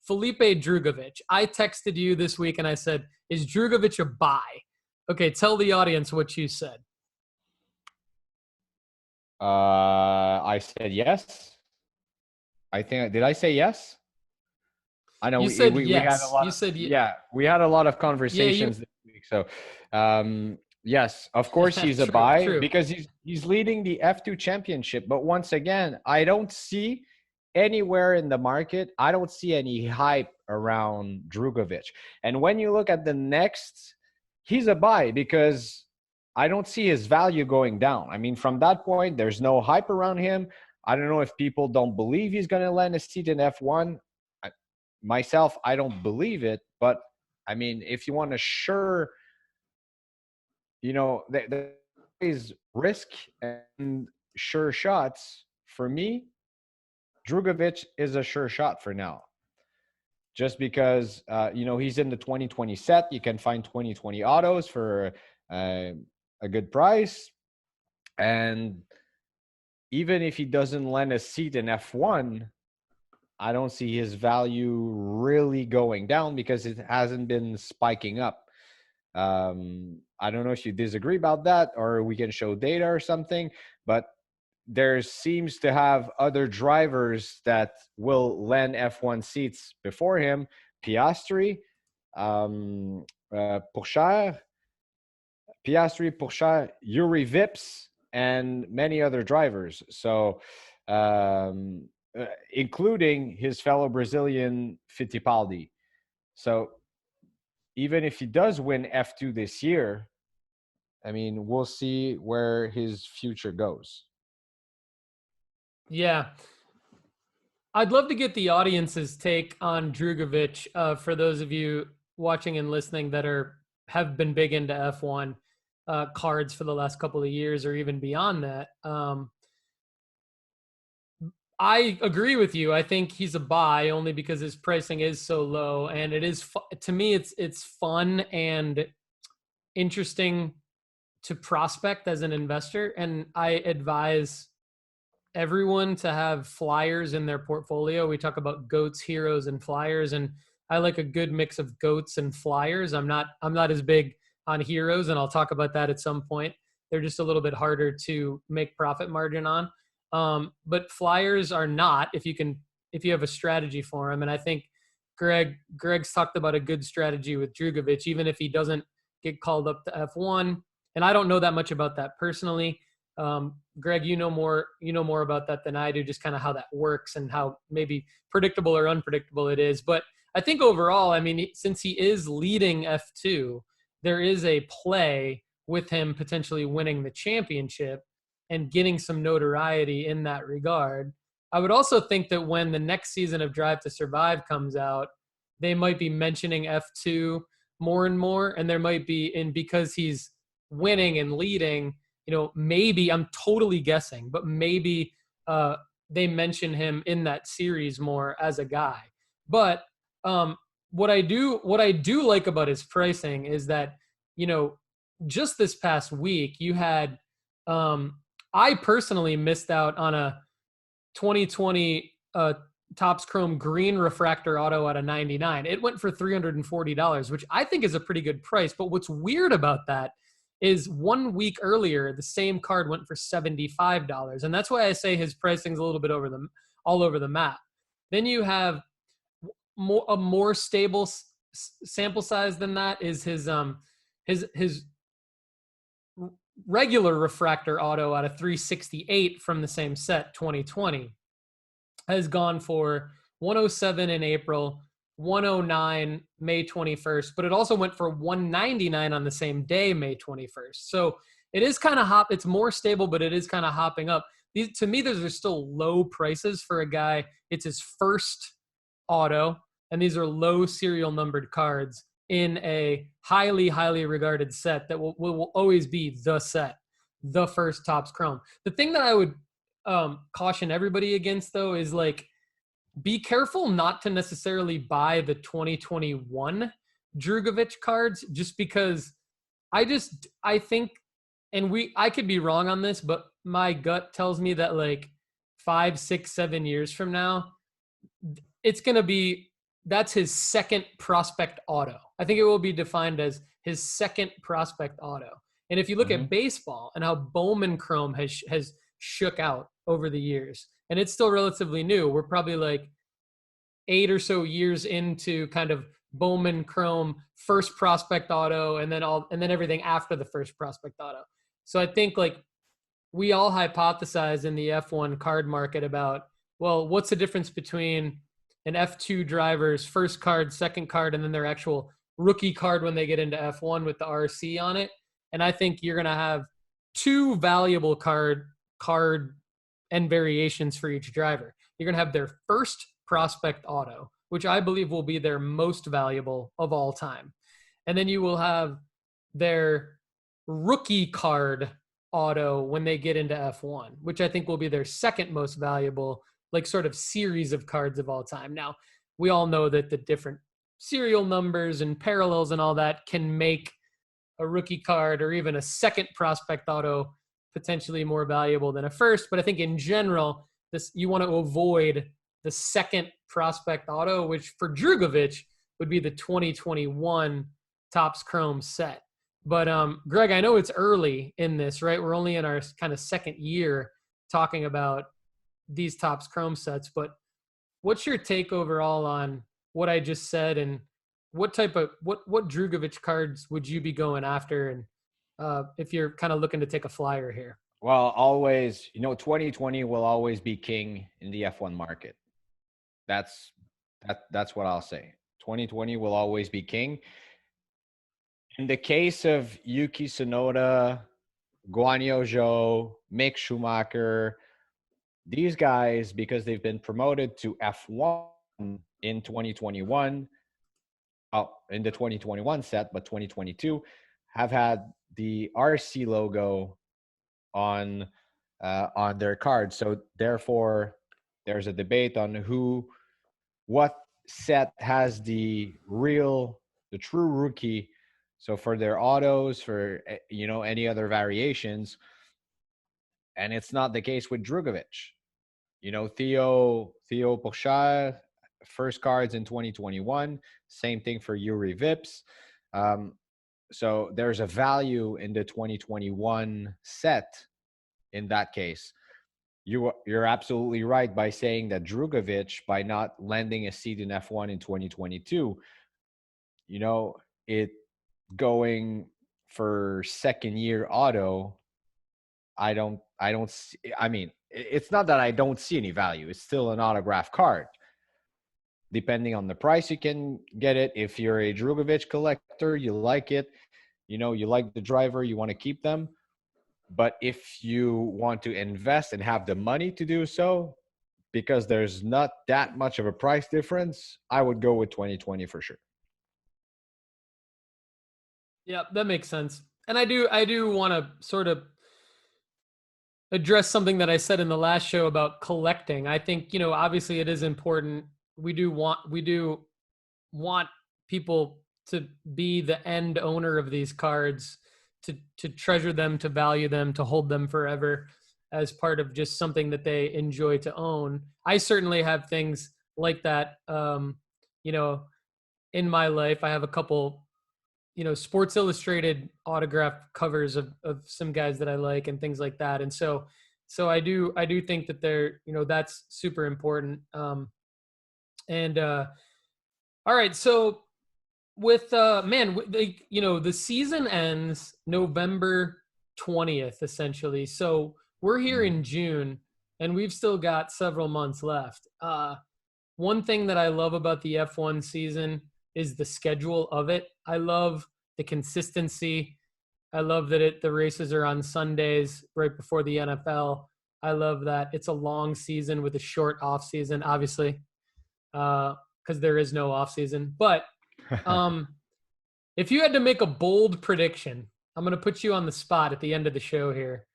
Felipe Drugovich. I texted you this week and I said, is Drugovich a buy? Okay, tell the audience what you said. I said yes. I think, did I say yes? I know You said we had a yes. lot You of, said yeah, we had a lot of yeah. You conversations this week. So, yes, of course he's a true, buy true. because he's leading the F2 championship. But once again, I don't see anywhere in the market, I don't see any hype around Drugovich. And when you look at the next, he's a buy because I don't see his value going down. I mean, from that point, there's no hype around him. I don't know if people don't believe he's going to land a seat in F1. Myself, I don't believe it. But I mean, if you want to sure, there is risk and sure shots. For me, Drugovich is a sure shot for now. Just because, he's in the 2020 set. You can find 2020 autos for a good price. And even if he doesn't land a seat in F1, I don't see his value really going down because it hasn't been spiking up. I don't know if you disagree about that or we can show data or something, but there seems to have other drivers that will land F1 seats before him. Piastri, Pourchaire, Yuri Vips, and many other drivers. So, including his fellow Brazilian Fittipaldi. So, even if he does win F2 this year, I mean, we'll see where his future goes. Yeah. I'd love to get the audience's take on Drugovich. For those of you watching and listening that have been big into F1 cards for the last couple of years or even beyond that. I agree with you. I think he's a buy only because his pricing is so low, and it is to me it's fun and interesting to prospect as an investor, and I advise everyone to have flyers in their portfolio. We talk about goats, heroes, and flyers, and I like a good mix of goats and flyers. I'm not as big on heroes, and I'll talk about that at some point. They're just a little bit harder to make profit margin on. But flyers are not if you have a strategy for them. And I think Greg's talked about a good strategy with Drugovich, even if he doesn't get called up to F1. And I don't know that much about that personally. Greg, you know more about that than I do, just kind of how that works and how maybe predictable or unpredictable it is. But I think overall, I mean, since he is leading F2, there is a play with him potentially winning the championship and getting some notoriety in that regard. I would also think that when the next season of Drive to Survive comes out, they might be mentioning F2 more and more, and there might be, and because he's winning and leading, maybe, I'm totally guessing, but maybe they mention him in that series more as a guy. But what I do like about his pricing is that, just this past week you had, I personally missed out on a 2020 Topps Chrome green refractor auto out of 99. It went for $340, which I think is a pretty good price. But what's weird about that is 1 week earlier, the same card went for $75. And that's why I say his pricing's a little bit all over the map. Then you have a more stable sample size than that is his regular refractor auto out of 368 from the same set, 2020, has gone for 107 in April, 109 May 21st, but it also went for 199 on the same day, May 21st. So it is kind of it's more stable, but it is kind of hopping up. To me, those are still low prices for a guy. It's his first auto, and these are low serial numbered cards in a highly, highly regarded set that will always be the set, the first Topps Chrome. The thing that I would caution everybody against, though, is be careful not to necessarily buy the 2021 Drugovich cards, just because I think, and I could be wrong on this, but my gut tells me that 5, 6, 7 years from now, it's going to be that's his second prospect auto. I think it will be defined as his second prospect auto. And if you look Hmm. at baseball and how Bowman Chrome has shook out over the years, and it's still relatively new, we're probably like 8 or so years into kind of Bowman Chrome first prospect auto, and then everything after the first prospect auto. So I think like we all hypothesize in the F1 card market about, well, what's the difference between an F2 driver's first card, second card, and then their actual rookie card when they get into F1 with the RC on it. And I think you're going to have two valuable card and variations for each driver. You're going to have their first prospect auto, which I believe will be their most valuable of all time. And then you will have their rookie card auto when they get into F1, which I think will be their second most valuable, like sort of series of cards of all time. Now, we all know that the different serial numbers and parallels and all that can make a rookie card or even a second prospect auto potentially more valuable than a first. But I think in general, this you want to avoid the second prospect auto, which for Drugovich would be the 2021 Topps Chrome set. But Greg, I know it's early in this, right? We're only in our kind of second year talking about these Topps Chrome sets. But what's your take overall on what I just said, and what Drugovich cards would you be going after, and if you're kind of looking to take a flyer here? Well, always, 2020 will always be king in the F1 market. That's what I'll say. 2020 will always be king. In the case of Yuki Tsunoda, Guan Yu Zhou, Mick Schumacher, these guys, because they've been promoted to F1 in 2021, in the 2021 set, but 2022, have had the RC logo on their cards. So therefore, there's a debate on what set has the true rookie. So for their autos, for any other variations, and it's not the case with Drugovich. Theo Pourchaire, first cards in 2021. Same thing for Yuri Vips. So there's a value in the 2021 set in that case. You're absolutely right by saying that Drugovich, by not lending a seat in F1 in 2022, it going for second year auto, I don't see, I mean, it's not that I don't see any value. It's still an autograph card. Depending on the price, you can get it. If you're a Drugovich collector, you like it, you like the driver, you want to keep them. But if you want to invest and have the money to do so, because there's not that much of a price difference, I would go with 2020 for sure. Yeah, that makes sense. And I do want to sort of address something that I said in the last show about collecting. I think, obviously it is important. We do want people to be the end owner of these cards, to treasure them, to value them, to hold them forever as part of just something that they enjoy to own. I certainly have things like that. In my life, I have a couple, Sports Illustrated autograph covers of some guys that I like and things like that. And so I do think that that's super important. And all right, so with the season ends November 20th essentially. So we're here in June and we've still got several months left. One thing that I love about the F1 season is the schedule of it. I love the consistency. I love that the races are on Sundays right before the NFL. I love that it's a long season with a short off season, obviously, because there is no off season. But if you had to make a bold prediction, I'm going to put you on the spot at the end of the show here.